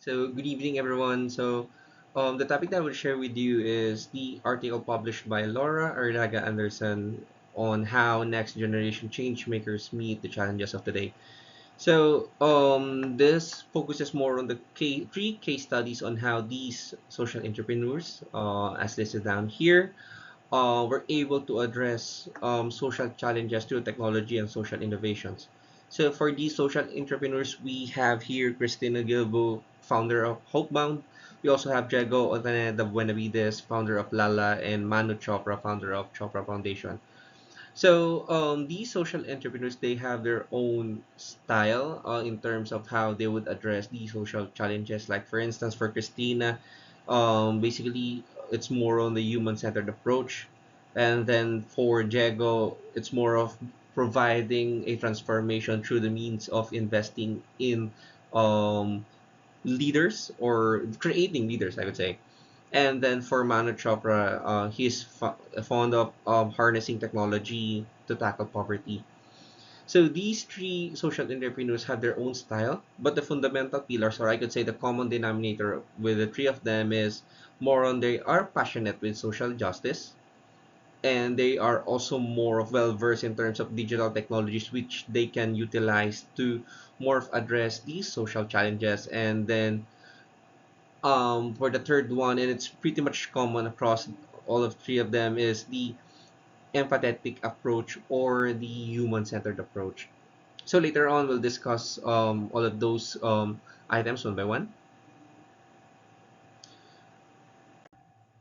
So, good evening, everyone. The topic that I will share with you is the article published by Laura Arlaga Anderson on how next generation change makers meet the challenges of today. This focuses more on the three case studies on how these social entrepreneurs, as listed down here, were able to address social challenges through technology and social innovations. So for these social entrepreneurs, we have here Christina Gilbo, founder of Hopebound. We also have Diego Otaneda Buenavides, founder of Lala, and Manu Chopra, founder of Chopra Foundation. These social entrepreneurs, they have their own style in terms of how they would address these social challenges. Like for instance, for Christina, basically it's more on the human-centered approach, and then for Diego, it's more of providing a transformation through the means of investing in um, leaders or creating leaders, I would say. And then for Manu Chopra, he's fond of harnessing technology to tackle poverty. So these three social entrepreneurs have their own style, but the fundamental pillars, or I could say the common denominator with the three of them, is more on they are passionate with social justice, and they are also more of well versed in terms of digital technologies which they can utilize to more of address these social challenges. And then for the third one, and it's pretty much common across all of three of them, is the empathetic approach or the human-centered approach. So later on, we'll discuss all of those items one by one.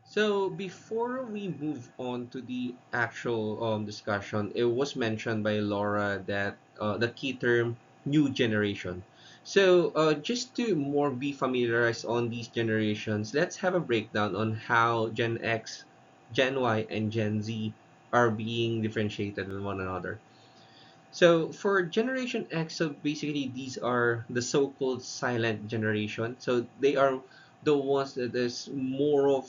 So before we move on to the actual discussion, it was mentioned by Laura that the key term new generation. Just to more be familiarized on these generations, let's have a breakdown on how Gen X, Gen Y, and Gen Z are being differentiated with one another. So for Generation X, so basically these are the so-called silent generation. So they are the ones that is more of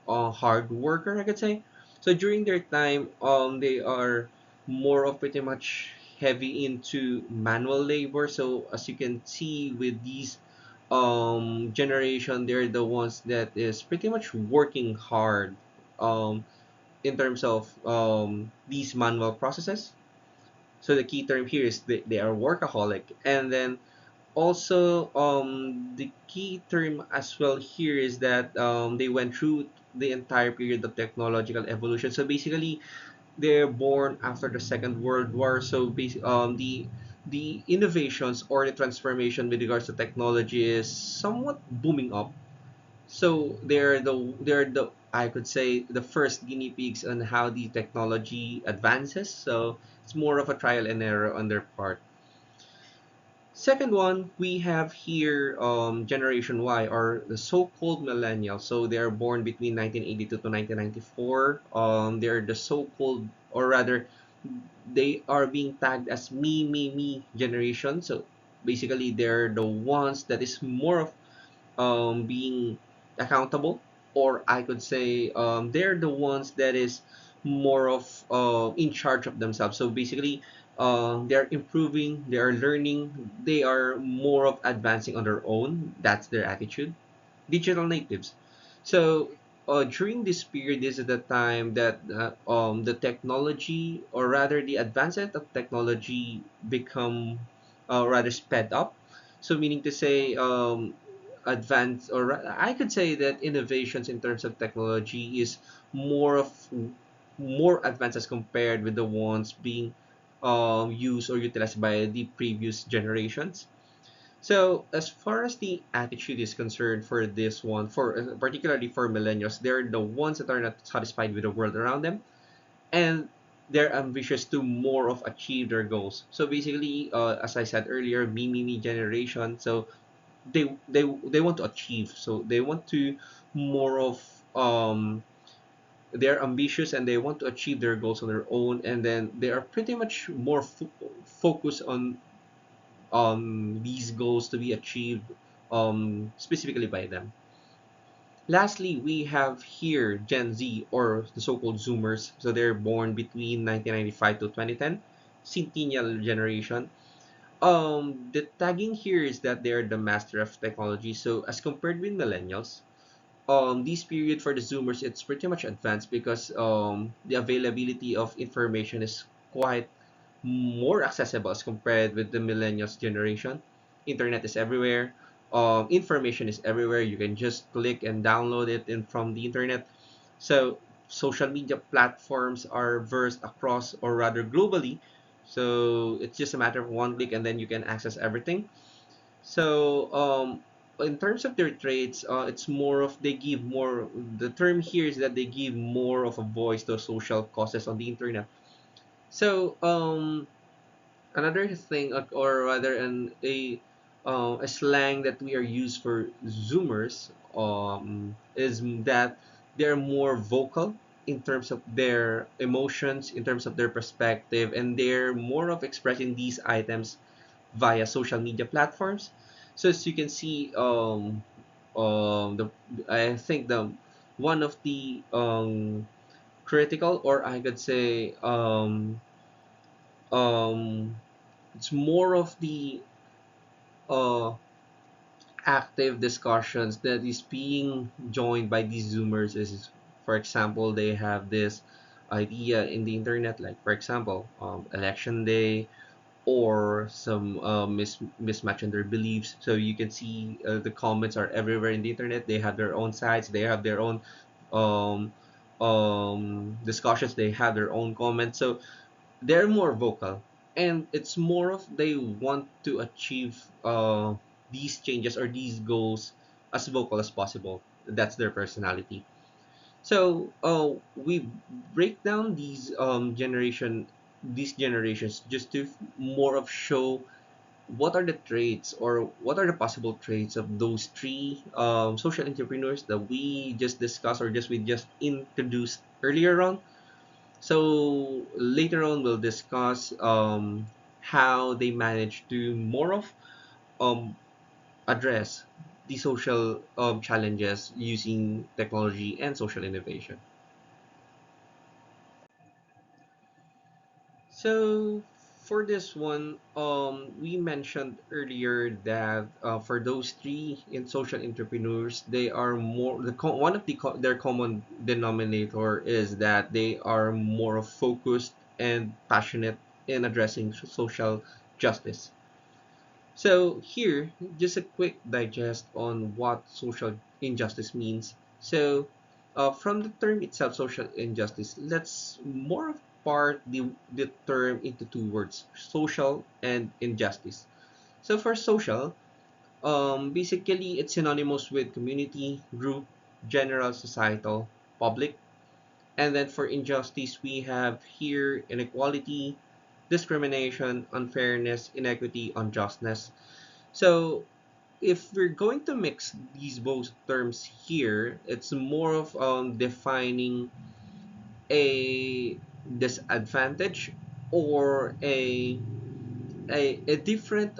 a hard worker, I could say. So during their time, they are more of pretty much heavy into manual labor. So as you can see with these generation, they're the ones that is pretty much working hard in terms of these manual processes. So the key term here is they are workaholic. And then also the key term as well here is that they went through the entire period of technological evolution. So basically they're born after the Second World War. So the innovations or the transformation with regards to technology is somewhat booming up. So they're the I could say the first guinea pigs on how the technology advances. So it's more of a trial and error on their part. Second one, we have here Generation Y, or the so-called millennials. So they're born between 1982 to 1994. They're the so-called, or rather, they are being tagged as me generation. So basically, they're the ones that is more of being accountable, or I could say they're the ones that is more of in charge of themselves. So basically, they're improving, they are learning, they are more of advancing on their own. That's their attitude. Digital natives. So during this period, this is the time that the technology, or rather the advancement of technology, become rather sped up. So meaning to say, advanced, or I could say that innovations in terms of technology is more of more advanced as compared with the ones being used or utilized by the previous generations. So as far as the attitude is concerned for this one, for particularly for millennials, they're the ones that are not satisfied with the world around them, and they're ambitious to more of achieve their goals. So basically, as I said earlier, me generation. So they want to achieve. So they want to more of um they're ambitious and they want to achieve their goals on their own, and then they are pretty much more focused on these goals to be achieved specifically by them. Lastly, we have here Gen Z, or the so-called Zoomers. So they're born between 1995 to 2010, Centennial generation. The tagging here is that they are the master of technology. So as compared with millennials, this period for the Zoomers, it's pretty much advanced because the availability of information is quite more accessible as compared with the millennials generation. Internet is everywhere. Information is everywhere. You can just click and download it in from the internet. So social media platforms are versed across or rather globally. So it's just a matter of one click and then you can access everything. So in terms of their traits, it's more of they give more. The term here is that they give more of a voice to social causes on the internet. So another thing, or rather, a slang that we are used for Zoomers is that they're more vocal in terms of their emotions, in terms of their perspective, and they're more of expressing these items via social media platforms. So as you can see, the I think the one of the critical, or I could say, um, it's more of the uh, active discussions that is being joined by these Zoomers. Is, for example, they have this idea in the internet, like for example, election day or some mismatch in their beliefs. So you can see the comments are everywhere in the internet. They have their own sites. They have their own um, discussions. They have their own comments. So they're more vocal, and it's more of they want to achieve these changes or these goals as vocal as possible. That's their personality. So we break down these generations just to more of show what are the traits or what are the possible traits of those three social entrepreneurs that we just discussed or just we just introduced earlier on. So later on, we'll discuss how they manage to more of um, address the social challenges using technology and social innovation. So for this one, we mentioned earlier that for those three in social entrepreneurs, they are more one of their common denominator is that they are more focused and passionate in addressing social justice. So here, just a quick digest on what social injustice means. So, from the term itself, social injustice, let's more of part the term into two words: social and injustice. So for social, basically it's synonymous with community, group, general, societal, public. And then for injustice, we have here inequality, discrimination, unfairness, inequity, unjustness. So if we're going to mix these both terms here, it's more of defining a disadvantage or a different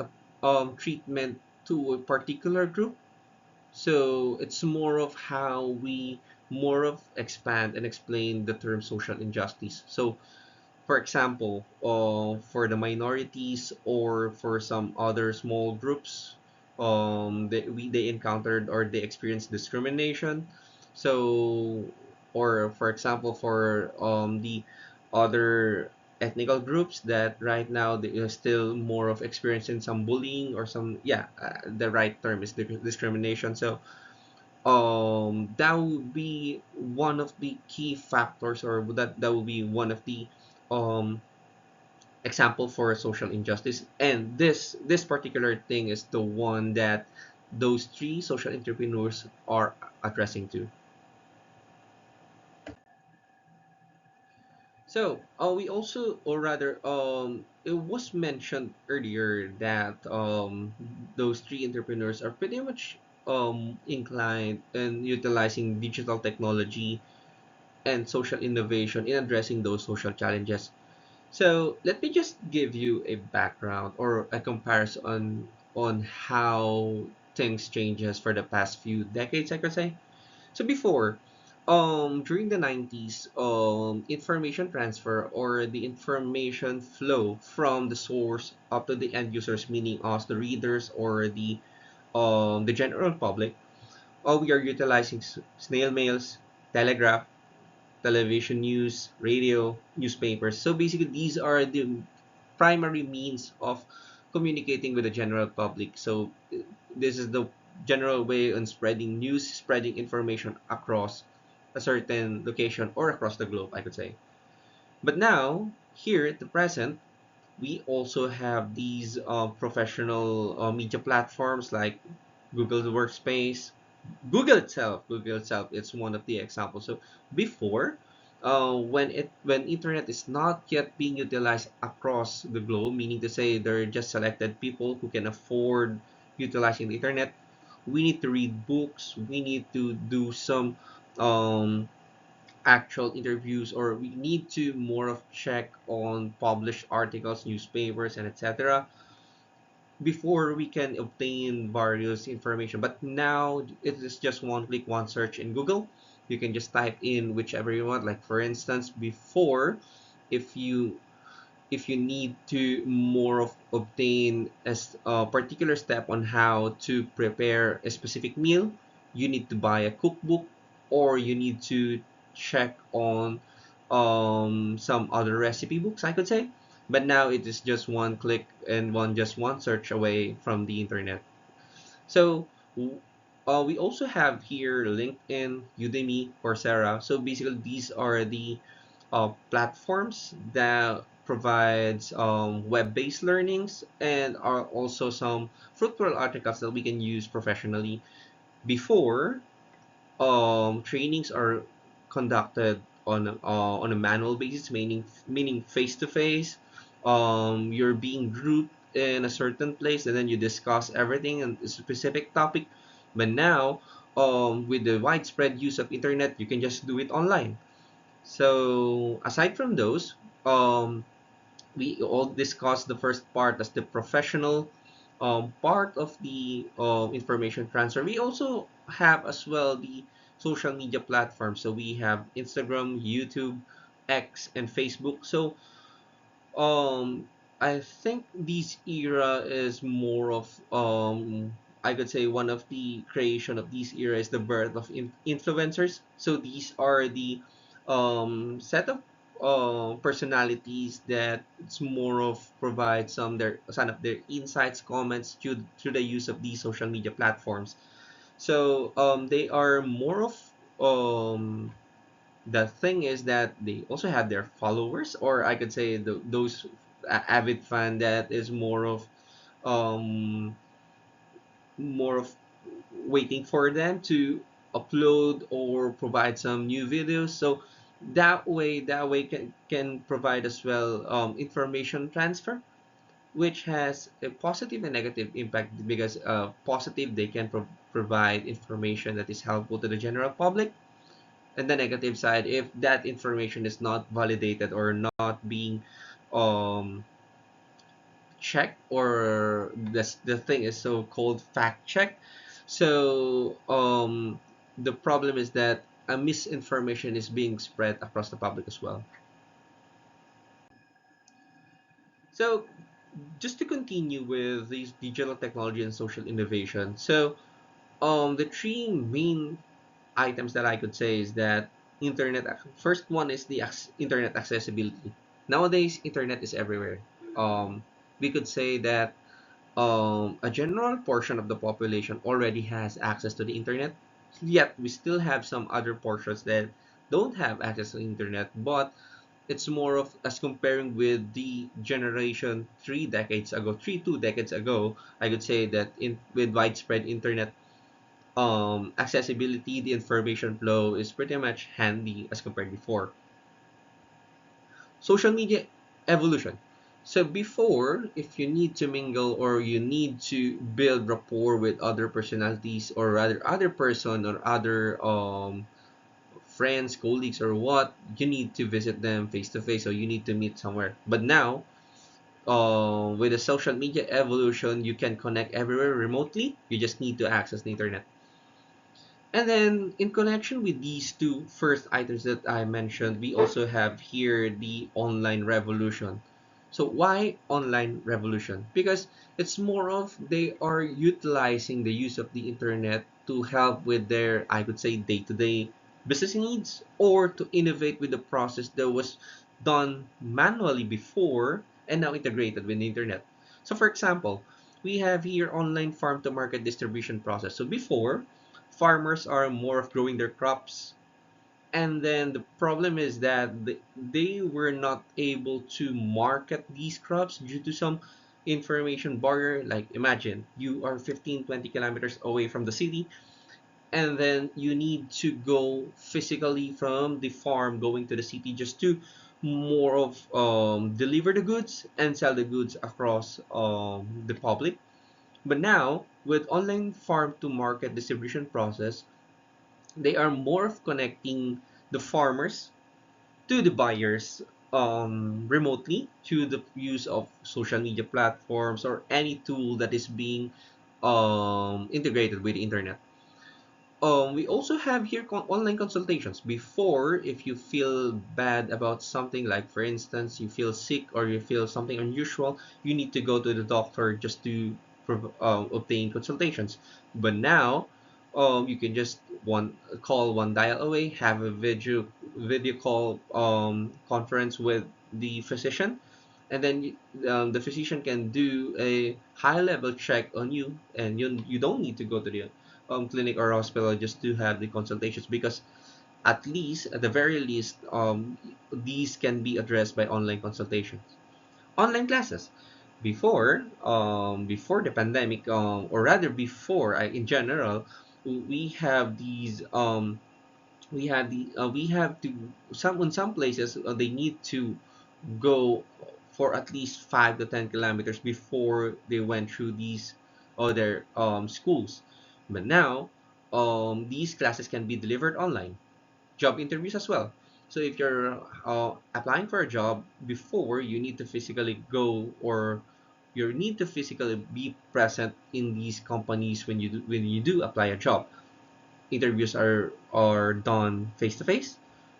treatment to a particular group. So it's more of how we more of expand and explain the term social injustice. So for example, for the minorities or for some other small groups, they encountered or they experienced discrimination. So, or for example, for the other ethnical groups that right now they are still more of experiencing some bullying or some the right term is discrimination. So that would be one of the key factors or that would be one of the um example for social injustice, and this particular thing is the one that those three social entrepreneurs are addressing to. So we also, or rather, it was mentioned earlier that those three entrepreneurs are pretty much inclined in utilizing digital technology and social innovation in addressing those social challenges. So let me just give you a background or a comparison on how things changes for the past few decades, I could say. So before, During the 90s, information transfer or the information flow from the source up to the end users, meaning us, the readers or the general public, we are utilizing snail mails, telegraph, television news, radio, newspapers. So basically, these are the primary means of communicating with the general public. So this is the general way on spreading news, spreading information across a certain location or across the globe, I could say. But now, here at the present, we also have these professional media platforms like Google Workspace, Google itself, it's one of the examples. So before, when internet is not yet being utilized across the globe, meaning to say there are just selected people who can afford utilizing the internet, we need to read books, we need to do some um, actual interviews, or we need to more of check on published articles, newspapers, and etc. before we can obtain various information. But now it is just one click, one search in Google. You can just type in whichever you want. Like for instance, before, if you need to more of obtain a particular step on how to prepare a specific meal, you need to buy a cookbook, or you need to check on some other recipe books, I could say. But now it is just one click and one search away from the internet. So we also have here LinkedIn, Udemy, Coursera. So basically, these are the platforms that provides web-based learnings and are also some fruitful articles that we can use professionally. Before, trainings are conducted on a manual basis, meaning face to face. You're being grouped in a certain place, and then you discuss everything on a specific topic. But now, with the widespread use of internet, you can just do it online. So aside from those, we all discussed the first part as the professional part of the information transfer. We also have as well the social media platforms. So we have Instagram, YouTube, X, and Facebook. So um, I think this era is more of I could say one of the creation of this era is the birth of influencers. So these are the set of personalities that it's more of provide some of their insights, comments through the use of these social media platforms. So they are more of the thing is that they also have their followers, or I could say those avid fan that is um more of waiting for them to upload or provide some new videos. So that way can provide as well information transfer, which has a positive and negative impact, because positive, they can provide information that is helpful to the general public, and the negative side, if that information is not validated or not being um checked, or the thing is so called fact check. So the problem is that a misinformation is being spread across the public as well. So just to continue with these digital technology and social innovation, so the three main items that I could say is that first one is the internet accessibility. Nowadays, internet is everywhere. Um, we could say that a general portion of the population already has access to the internet. Yet we still have some other portions that don't have access to the internet, but it's more of as comparing with the generation 2 decades ago. I could say that in with widespread internet accessibility, the information flow is pretty much handy as compared before. Social media evolution. So before, if you need to mingle or you need to build rapport with other personalities, or rather other person or other friends, colleagues, or what, you need to visit them face to face, or you need to meet somewhere. But now, with the social media evolution, you can connect everywhere remotely. You just need to access the internet. And then in connection with these two first items that I mentioned, we also have here the online revolution. So why online revolution? Because it's more of they are utilizing the use of the internet to help with their, I would say, day-to-day business needs, or to innovate with the process that was done manually before and now integrated with the internet. So for example, we have here online farm to market distribution process. So before, farmers are more of growing their crops, and then the problem is that they were not able to market these crops due to some information barrier. Like imagine you are 15, 20 kilometers away from the city, and then you need to go physically from the farm going to the city just to more of deliver the goods and sell the goods across the public. But now with online farm to market distribution process, they are more of connecting the farmers to the buyers remotely through the use of social media platforms or any tool that is being integrated with the internet. We also have here online consultations. Before, if you feel bad about something, like for instance, you feel sick or you feel something unusual, you need to go to the doctor just to obtain consultations. But now, you can just one dial away, have a video call conference with the physician, and then the physician can do a high level check on you, and you don't need to go to the clinic or hospital just to have the consultations, because at least at the very least these can be addressed by online consultations. Online classes, before the pandemic, or rather before, in general, we have these we have to, some in some places they need to go for at least 5 to 10 kilometers before they went through these other schools. But now, these classes can be delivered online. Job interviews as well. So if you're applying for a job, before you need to physically go, or you need to physically be present in these companies when you do apply a job. Interviews are done face to face.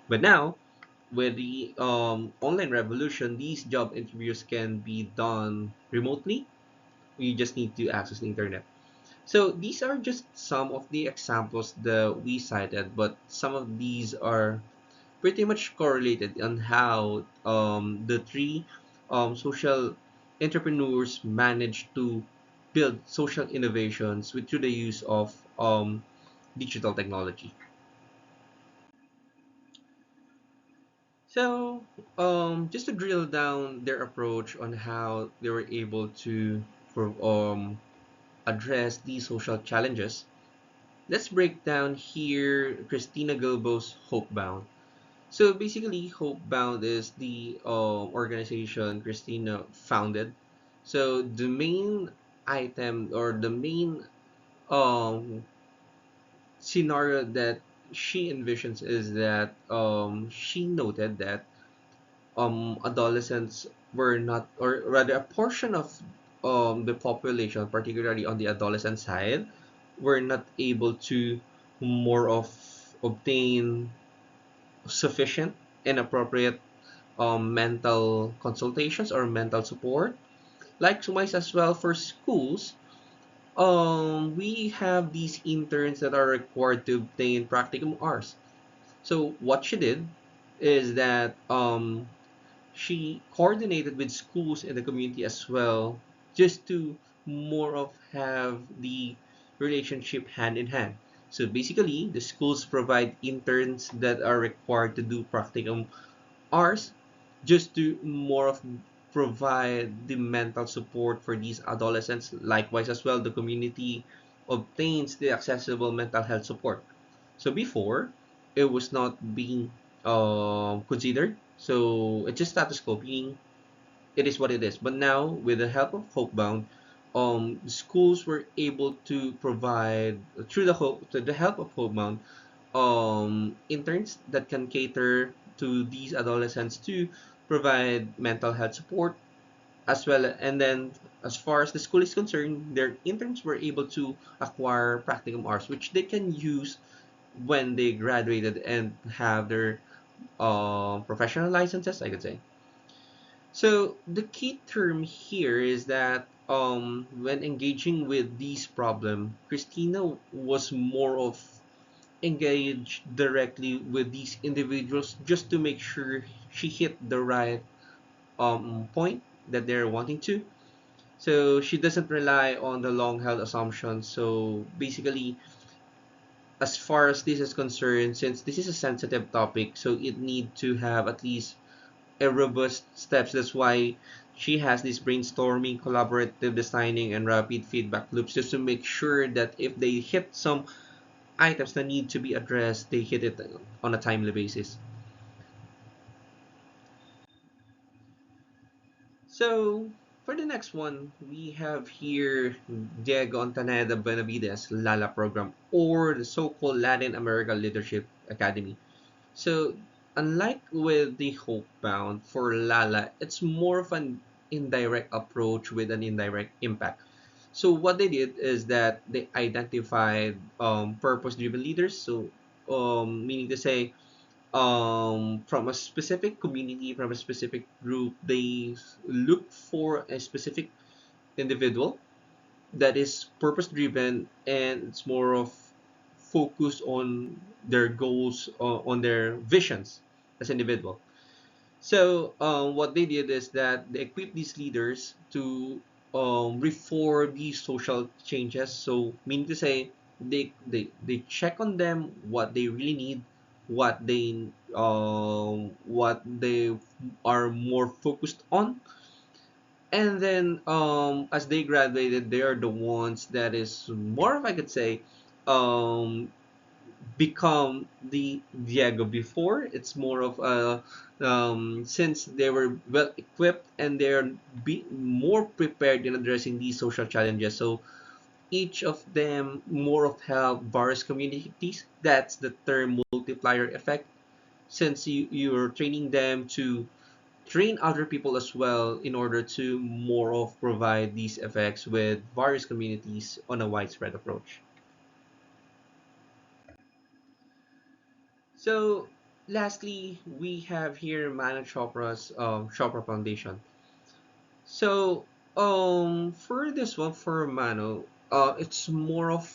But now, with the online revolution, these job interviews can be done remotely. We just need to access the internet. So these are just some of the examples that we cited, but some of these are pretty much correlated on how the three social entrepreneurs managed to build social innovations with through the use of digital technology. So, just to drill down their approach on how they were able to address these social challenges, let's break down here Christina Gilbo's Hopebound. So basically, Hopebound is the organization Christina founded. So the main item, or the main um, scenario that she envisions, is that she noted that adolescents were not, or rather a portion of the population, particularly on the adolescent side, were not able to more of obtain sufficient and appropriate mental consultations or mental support. Likewise as well for schools, we have these interns that are required to obtain practicum hours. So what she did is that she coordinated with schools in the community as well, just to more of have the relationship hand in hand. So basically, the schools provide interns that are required to do practicum hours, just to more of provide the mental support for these adolescents. Likewise as well, the community obtains the accessible mental health support. So before, it was not being considered. So it's just status quo, being it is what it is. But now, with the help of Hopebound, schools were able to provide through the help of Hopebound, interns that can cater to these adolescents to provide mental health support as well. And then, as far as the school is concerned, their interns were able to acquire practicum hours, which they can use when they graduated and have their professional licenses, I could say. So the key term here is that when engaging with these problem, Christina was more of engaged directly with these individuals just to make sure she hit the right point that they're wanting to. So she doesn't rely on the long held assumptions. So basically, as far as this is concerned, since this is a sensitive topic, so it need to have at least a robust steps. That's why she has this brainstorming, collaborative designing, and rapid feedback loops just to make sure that if they hit some items that need to be addressed, they hit it on a timely basis. So for the next one, we have here Diego Antaneda Benavides Lala program, or the so-called Latin American Leadership Academy. So unlike with the Hope Bound for Lala, it's more of an indirect approach with an indirect impact. So what they did is that they identified purpose-driven leaders. So meaning to say, from a specific community, from a specific group, they look for a specific individual that is purpose-driven, and it's more of focus on their goals, on their visions as individual. So what they did is that they equipped these leaders to reform these social changes. So meaning to say, they check on them what they really need, what they are more focused on, and then as they graduated, they are the ones that is more of, I could say, um become the Diego before. It's more of a since they were well equipped and they're more prepared in addressing these social challenges. So each of them more of help various communities. That's the term multiplier effect. Since you're training them to train other people as well in order to more of provide these effects with various communities on a widespread approach. So, lastly, we have here Manu Chopra's Chopra Foundation. So, for this one, for Manu, it's more of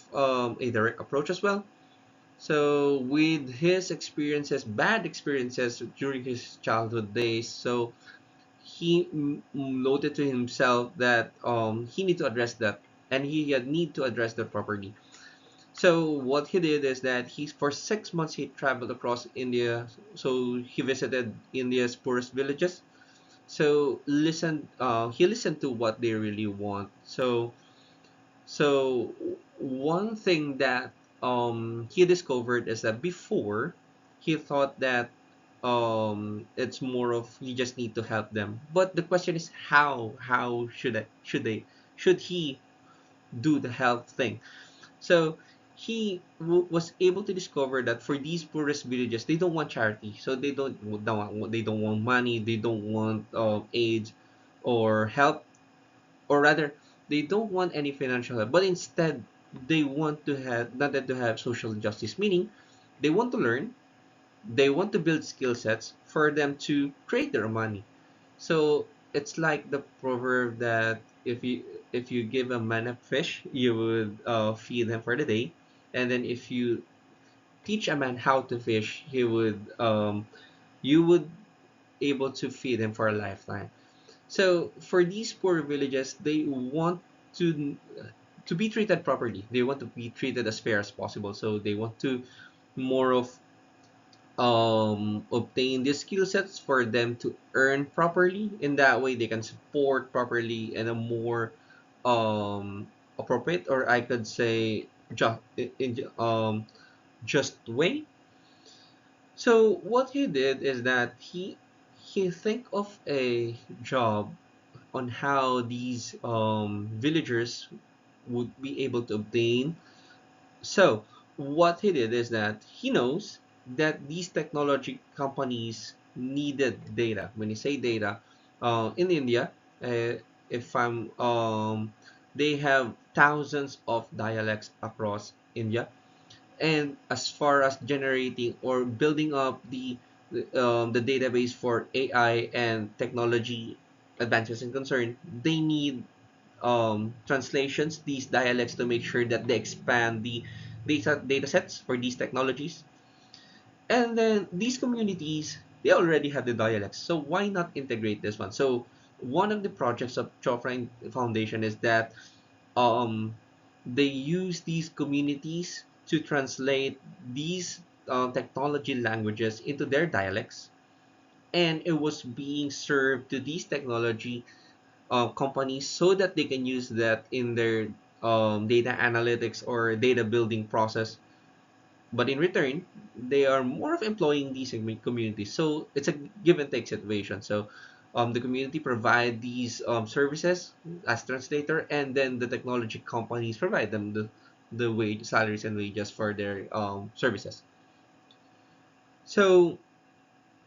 a direct approach as well. So, with his experiences, bad experiences during his childhood days, so he noted to himself that he need to address that, and he had need to address that properly. So what he did is that he for 6 months he traveled across India. So he visited India's poorest villages. So he listened to what they really want. So one thing that he discovered is that before he thought that it's more of you just need to help them. But the question is how should he do the help thing? So he was able to discover that for these poorest villages, they don't want charity. So they don't want money. They don't want aid or help, or rather, they don't want any financial help. But instead, they want to have not that to have social justice. Meaning, they want to learn. They want to build skill sets for them to create their money. So it's like the proverb that if you give a man a fish, you would feed him for the day, and then if you teach a man how to fish, you would able to feed him for a lifetime. So for these poor villages, they want to be treated properly. They want to be treated as fair as possible. So they want to more of obtain these skill sets for them to earn properly. In that way they can support properly in a more appropriate, or I could say just way. So what he did is that he think of a job on how these villagers would be able to obtain. So what he did is that he knows that these technology companies needed data. When you say data, in India, if they have thousands of dialects across India. And as far as generating or building up the database for AI and technology advances and concern, they need translations, these dialects, to make sure that they expand the data sets for these technologies. And then these communities, they already have the dialects, so why not integrate this one? So one of the projects of Chopra Foundation is that um, they use these communities to translate these technology languages into their dialects, and it was being served to these technology companies so that they can use that in their data analytics or data building process. But in return, they are more of employing these communities, so it's a give and take situation. So the community provide these services as translator, and then the technology companies provide them the wage salaries and wages for their services. So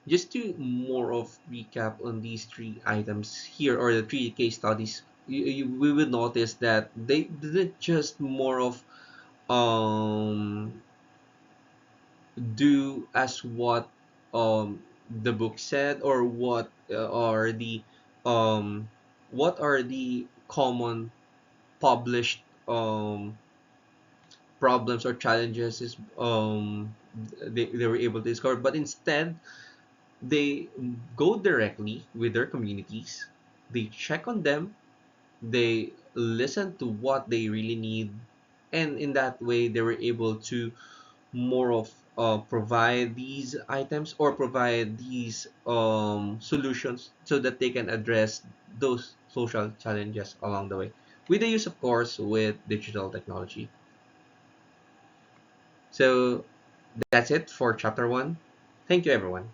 just to more of recap on these three items here, or the three case studies, we will notice that they didn't just more of um do as what the book said, or um what are the common published problems or challenges is they were able to discover, but instead they go directly with their communities, they check on them, they listen to what they really need, and in that way they were able to more of provide these items or provide these solutions so that they can address those social challenges along the way, with the use, of course, with digital technology. So that's it for chapter one. Thank you, everyone.